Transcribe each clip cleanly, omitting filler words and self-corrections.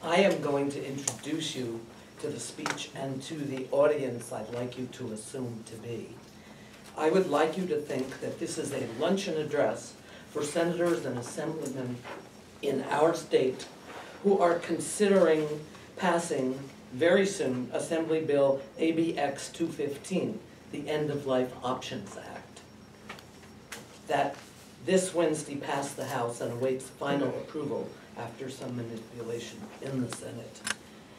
I am going to introduce you to the speech and to the audience I'd like you to assume to be. I would like you to think that this is a luncheon address for senators and assemblymen in our state who are considering passing very soon Assembly Bill ABX 215, the End of Life Options Act, that this Wednesday passed the House and awaits final approval after some manipulation in the Senate.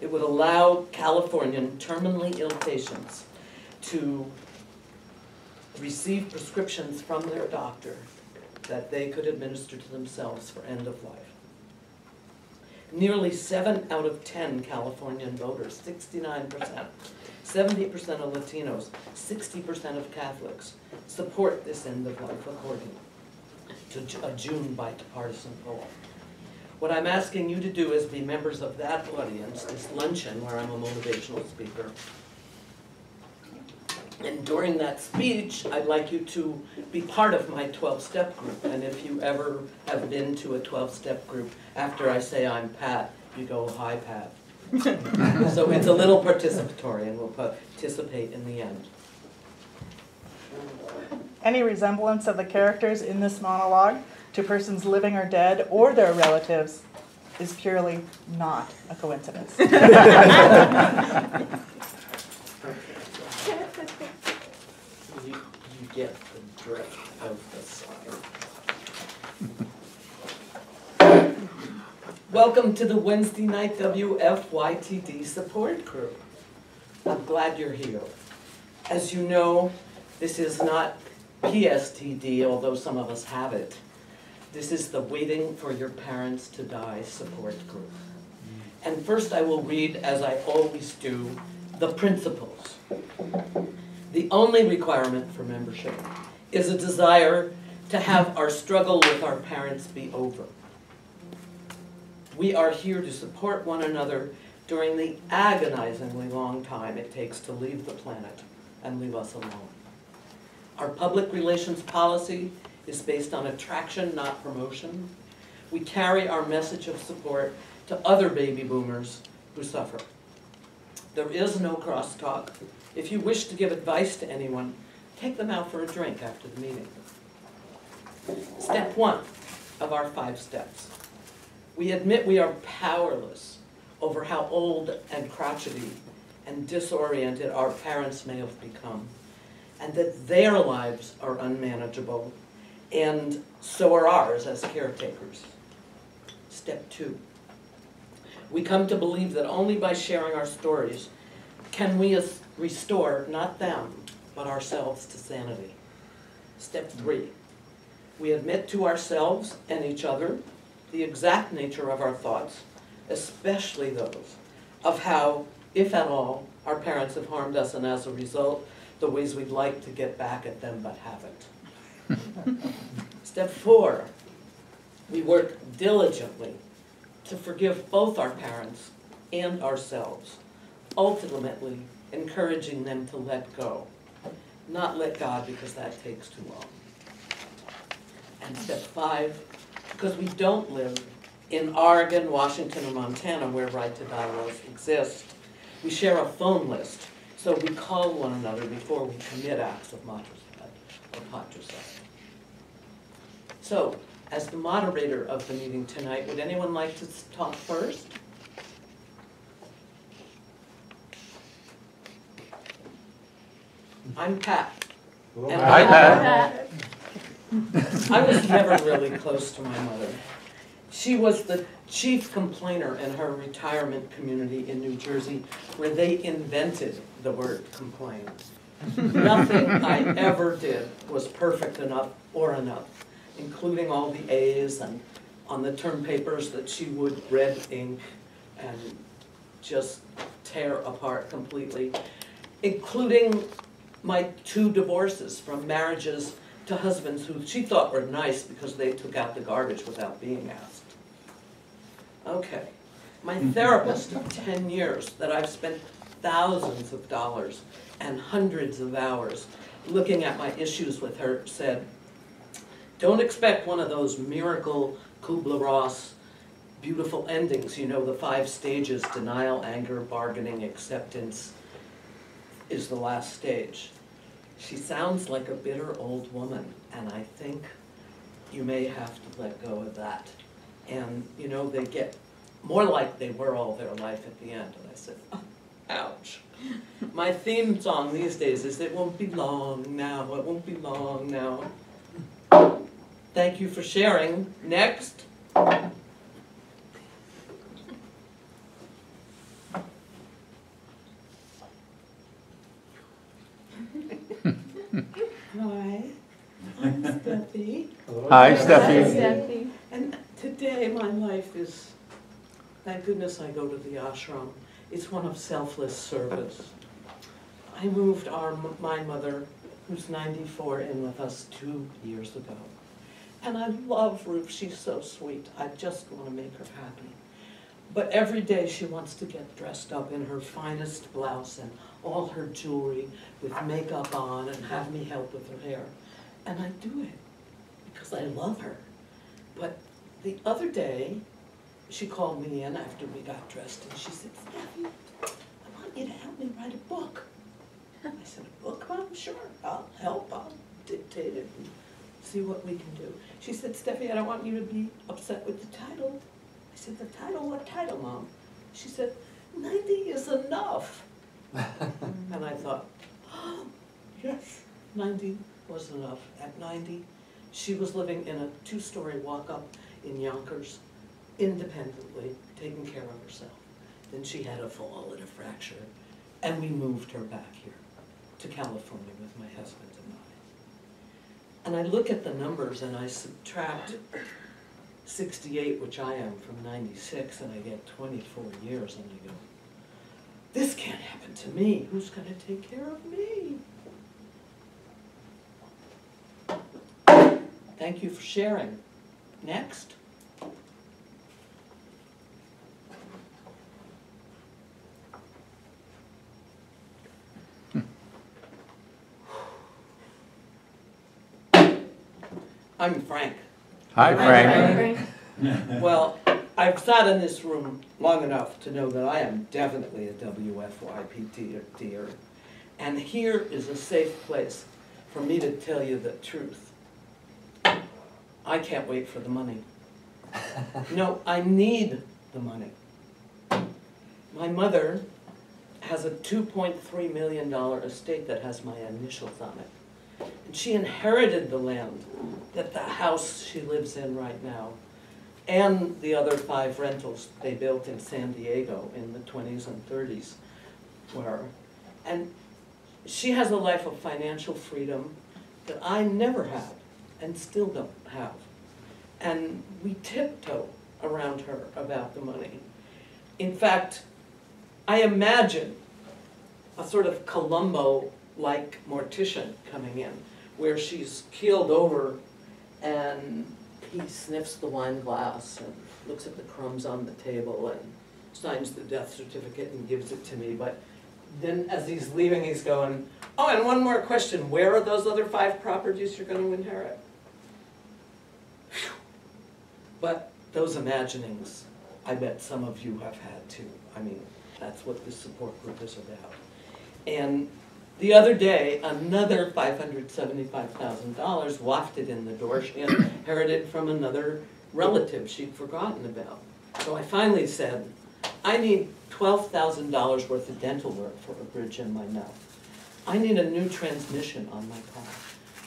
It would allow Californian terminally ill patients to receive prescriptions from their doctor that they could administer to themselves for end of life. Nearly 7 out of 10 Californian voters, 69%, 70% of Latinos, 60% of Catholics support this end of life according to a June bipartisan poll. What I'm asking you to do is be members of that audience, this luncheon where I'm a motivational speaker. And during that speech, I'd like you to be part of my 12-step group. And if you ever have been to a 12-step group, after I say I'm Pat, you go, hi, Pat. So it's a little participatory, and we'll participate in the end. Any resemblance of the characters in this monologue to persons living or dead or their relatives is purely not a coincidence. You get the drift of the sign. Welcome to the Wednesday night WFYTD support group. I'm glad you're here. As you know, this is not PSTD, although some of us have it. This is the Waiting for Your Parents to Die support group. And first I will read, as I always do, the principles. The only requirement for membership is a desire to have our struggle with our parents be over. We are here to support one another during the agonizingly long time it takes to leave the planet and leave us alone. Our public relations policy is based on attraction, not promotion. We carry our message of support to other baby boomers who suffer. There is no crosstalk. If you wish to give advice to anyone, take them out for a drink after the meeting. Step 1 of our 5 steps. We admit we are powerless over how old and crotchety and disoriented our parents may have become, and that their lives are unmanageable, and so are ours as caretakers. Step 2. We come to believe that only by sharing our stories can we restore not them, but ourselves to sanity. Step 3. We admit to ourselves and each other the exact nature of our thoughts, especially those of how, if at all, our parents have harmed us, and as a result, the ways we'd like to get back at them but haven't. Step 4. We work diligently to forgive both our parents and ourselves, ultimately encouraging them to let go, not let God, because that takes too long. And step 5, because we don't live in Oregon, Washington, or Montana where right to die laws exist, we share a phone list, so we call one another before we commit acts of matricide or patricide. So, as the moderator of the meeting tonight, would anyone like to talk first? I'm Pat. And Hi, Pat. I was never really close to my mother. She was the chief complainer in her retirement community in New Jersey, where they invented the word complain. Nothing I ever did was perfect enough or enough, including all the A's and on the term papers that she would red ink and just tear apart completely, including my 2 divorces from marriages to husbands who she thought were nice because they took out the garbage without being asked. Okay, my therapist of 10 years that I've spent thousands of dollars and hundreds of hours looking at my issues with her said, don't expect one of those miracle Kubler-Ross beautiful endings. You know, the 5 stages: denial, anger, bargaining, acceptance is the last stage. She sounds like a bitter old woman, and I think you may have to let go of that. And, you know, they get more like they were all their life at the end. And I said, oh, ouch. My theme song these days is, it won't be long now, it won't be long now. Thank you for sharing. Next. Hi, I'm Steffi. Hi, Steffi. Steffi. And today my life is, thank goodness I go to the ashram. It's one of selfless service. I moved my mother, who's 94, in with us 2 years ago. And I love Ruth, she's so sweet. I just want to make her happy. But every day she wants to get dressed up in her finest blouse and all her jewelry with makeup on and have me help with her hair. And I do it because I love her. But the other day, she called me in after we got dressed and she said, Steffi, I want you to help me write a book. I said, a book, Mom? Sure, I'll help, I'll dictate it and see what we can do. She said, Steffi, I don't want you to be upset with the title. I said, the title? What title, Mom? She said, 90 is enough. And I thought, oh, yes, 90 was enough. At 90, she was living in a 2-story walk-up in Yonkers, independently, taking care of herself. Then she had a fall and a fracture, and we moved her back here to California with my husband and I. And I look at the numbers and I subtract 68, which I am, from 96, and I get 24 years, and I go, this can't happen to me. Who's going to take care of me? Thank you for sharing. Next. I'm Frank. Hi, Frank. Well, I've sat in this room long enough to know that I am definitely a WFYP-er, and here is a safe place for me to tell you the truth. I can't wait for the money. No, I need the money. My mother has a $2.3 million estate that has my initials on it. And she inherited the land that the house she lives in right now and the other 5 rentals they built in San Diego in the 20s and 30s were. And she has a life of financial freedom that I never had and still don't have. And we tiptoe around her about the money. In fact, I imagine a sort of Columbo-like mortician coming in, where she's keeled over and he sniffs the wine glass and looks at the crumbs on the table and signs the death certificate and gives it to me. But then as he's leaving, he's going, oh, and one more question. Where are those other 5 properties you're going to inherit? Whew. But those imaginings, I bet some of you have had too. I mean, that's what this support group is about. And the other day, another $575,000 wafted in the door. She inherited from another relative she'd forgotten about. So I finally said, I need $12,000 worth of dental work for a bridge in my mouth. I need a new transmission on my car.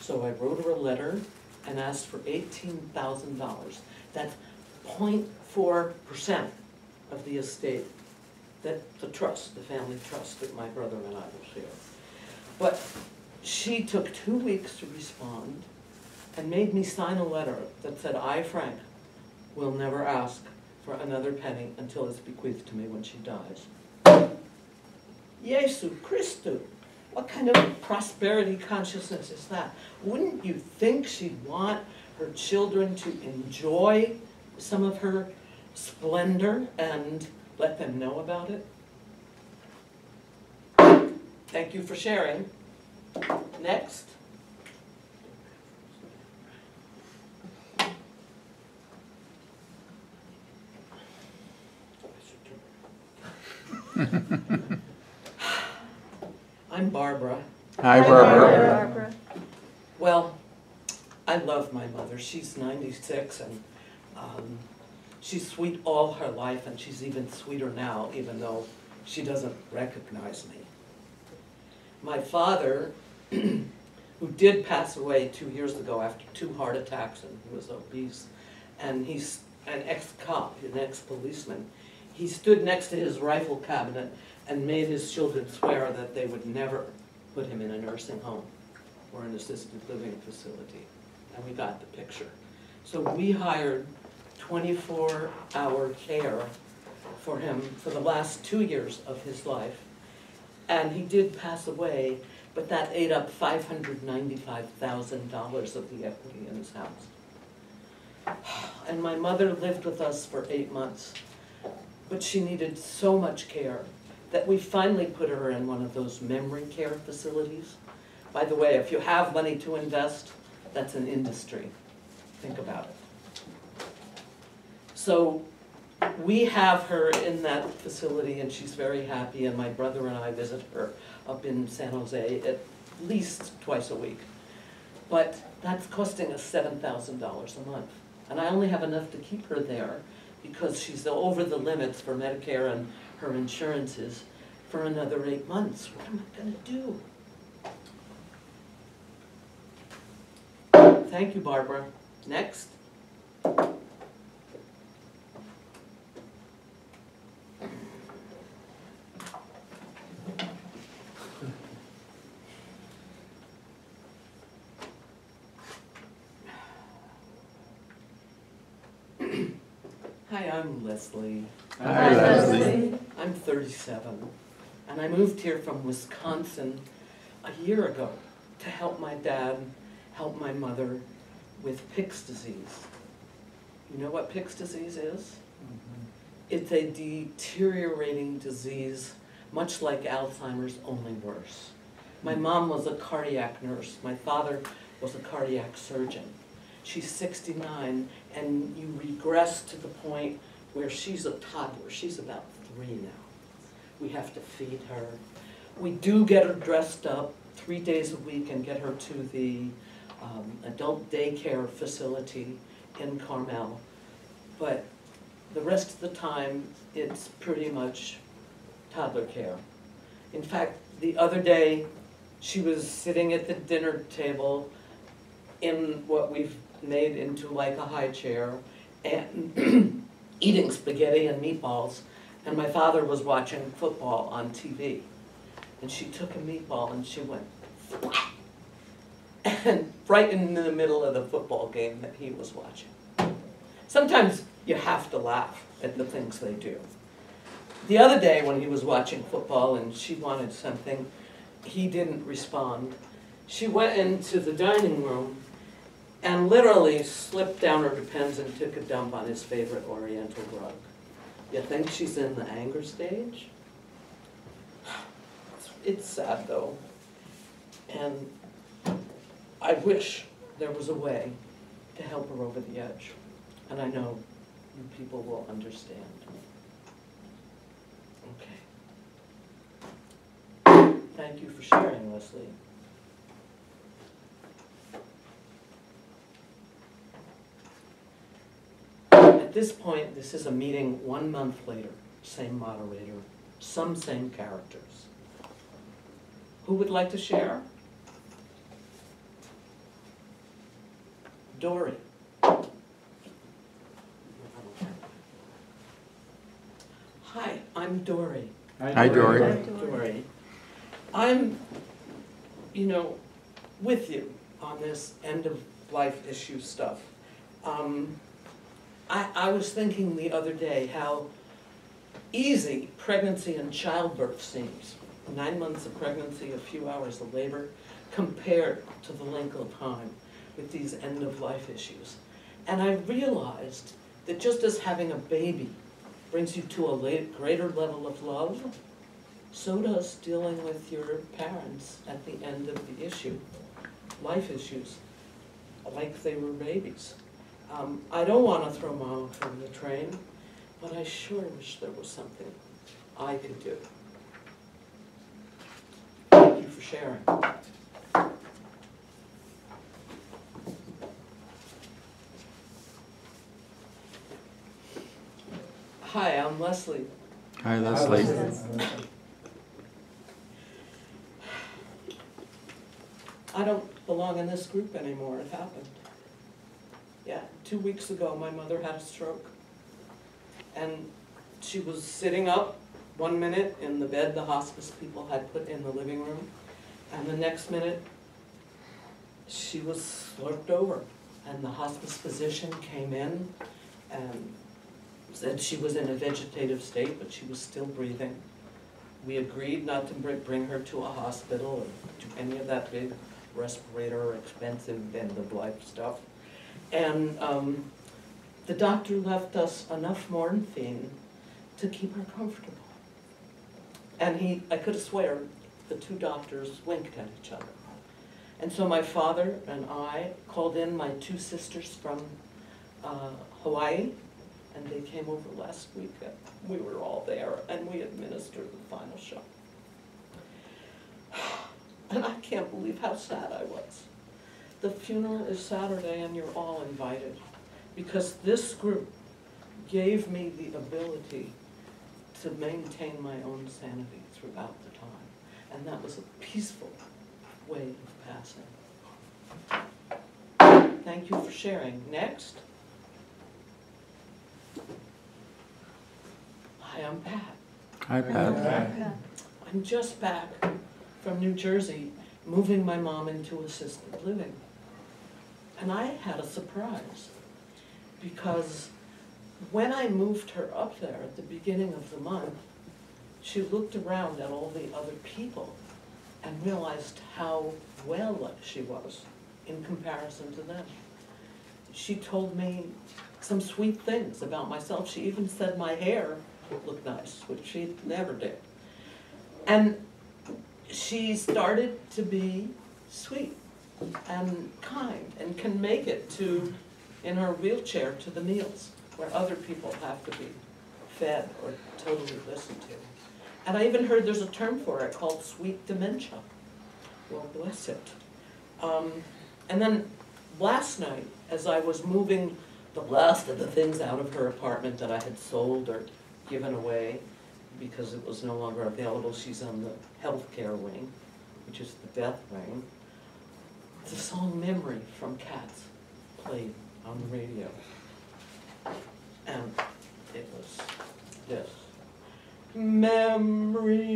So I wrote her a letter and asked for $18,000. That's 0.4% of the estate that the trust, the family trust that my brother and I will share. But she took 2 weeks to respond and made me sign a letter that said, I, Frank, will never ask for another penny until it's bequeathed to me when she dies. Jesu Christu, what kind of prosperity consciousness is that? Wouldn't you think she'd want her children to enjoy some of her splendor and let them know about it? Thank you for sharing. Next. I'm Barbara. Hi, Barbara. Barbara. Well, I love my mother. She's 96 and she's sweet all her life, and she's even sweeter now, even though she doesn't recognize me. My father, who did pass away 2 years ago after 2 heart attacks, and he was obese, and he's an ex-cop, an ex-policeman. He stood next to his rifle cabinet and made his children swear that they would never put him in a nursing home or an assisted living facility. And we got the picture. So we hired 24-hour care for him for the last 2 years of his life. And he did pass away, but that ate up $595,000 of the equity in his house. And my mother lived with us for 8 months, but she needed so much care that we finally put her in one of those memory care facilities. By the way, if you have money to invest, that's an industry. Think about it. So we have her in that facility, and she's very happy, and my brother and I visit her up in San Jose at least twice a week. But that's costing us $7,000 a month. And I only have enough to keep her there because she's over the limits for Medicare and her insurances for another 8 months. What am I gonna do? Thank you, Barbara. Next. Hi, I'm Leslie. Hi, Leslie. I'm 37, and I moved here from Wisconsin a year ago to help my dad, help my mother with Pick's disease. You know what Pick's disease is? It's a deteriorating disease, much like Alzheimer's, only worse. My mom was a cardiac nurse. My father was a cardiac surgeon. She's 69, and you regress to the point where she's a toddler. She's about 3 now. We have to feed her. We do get her dressed up 3 days a week and get her to the adult daycare facility in Carmel. But the rest of the time, it's pretty much toddler care. In fact, the other day, she was sitting at the dinner table in what we've made into like a high chair and eating spaghetti and meatballs, and my father was watching football on TV. And she took a meatball and she went thwack, and right in the middle of the football game that he was watching. Sometimes you have to laugh at the things they do. The other day when he was watching football and she wanted something, he didn't respond. She went into the dining room and literally slipped down her Depends and took a dump on his favorite Oriental rug. You think she's in the anger stage? It's sad though. And I wish there was a way to help her over the edge. And I know you people will understand. Okay. Thank you for sharing, Leslie. At this point, this is a meeting 1 month later, same moderator, some same characters. Who would like to share? Dory. Hi, I'm Dory. Hi, Dory. Dory. I'm, with you on this end of life issue stuff. I was thinking the other day how easy pregnancy and childbirth seems. 9 months of pregnancy, a few hours of labor, compared to the length of time with these end of life issues. And I realized that just as having a baby brings you to a greater level of love, so does dealing with your parents at the end of the issue. Life issues, like they were babies. I don't want to throw Mom from the train, but I sure wish there was something I could do. Thank you for sharing. Hi, I'm Leslie. Hi, Leslie. I don't belong in this group anymore, it happened. Yeah, 2 weeks ago, my mother had a stroke. And she was sitting up 1 minute in the bed the hospice people had put in the living room, and the next minute, she was slurped over. And the hospice physician came in and said she was in a vegetative state, but she was still breathing. We agreed not to bring her to a hospital or do any of that big respirator, expensive end-of-life stuff. And the doctor left us enough morphine to keep her comfortable. And I could have swear the two doctors winked at each other. And so my father and I called in my two sisters from Hawaii, and they came over last week, and we were all there, and we administered the final shot. And I can't believe how sad I was. The funeral is Saturday, and you're all invited, because this group gave me the ability to maintain my own sanity throughout the time. And that was a peaceful way of passing. Thank you for sharing. Next. Hi, I'm Pat. Hi, Pat. I'm just back from New Jersey, moving my mom into assisted living. And I had a surprise, because when I moved her up there at the beginning of the month, she looked around at all the other people and realized how well she was in comparison to them. She told me some sweet things about myself. She even said my hair looked nice, which she never did. And she started to be sweet and kind and can make it to, in her wheelchair, to the meals where other people have to be fed or totally listened to. And I even heard there's a term for it called sweet dementia. Well, bless it. And then last night, as I was moving the last of the things out of her apartment that I had sold or given away because it was no longer available, she's on the healthcare wing, which is the death wing, the song Memory from Cats played on the radio. And it was this. Memory,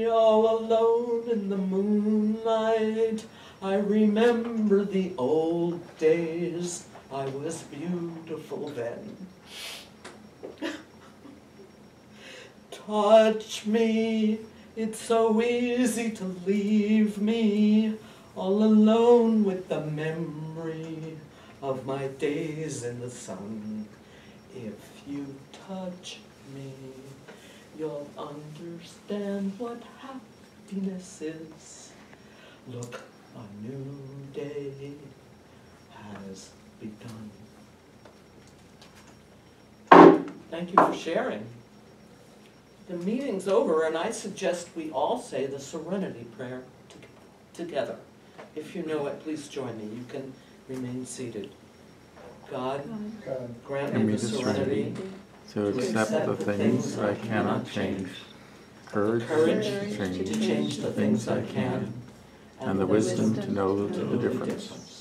all alone in the moonlight, I remember the old days, I was beautiful then. Touch me, it's so easy to leave me, all alone with the memory of my days in the sun. If you touch me, you'll understand what happiness is. Look, a new day has begun. Thank you for sharing. The meeting's over, and I suggest we all say the Serenity Prayer together. If you know it, please join me. You can remain seated. God, grant me the serenity To accept the things I cannot change, courage to change the things I can, and the wisdom to know the difference.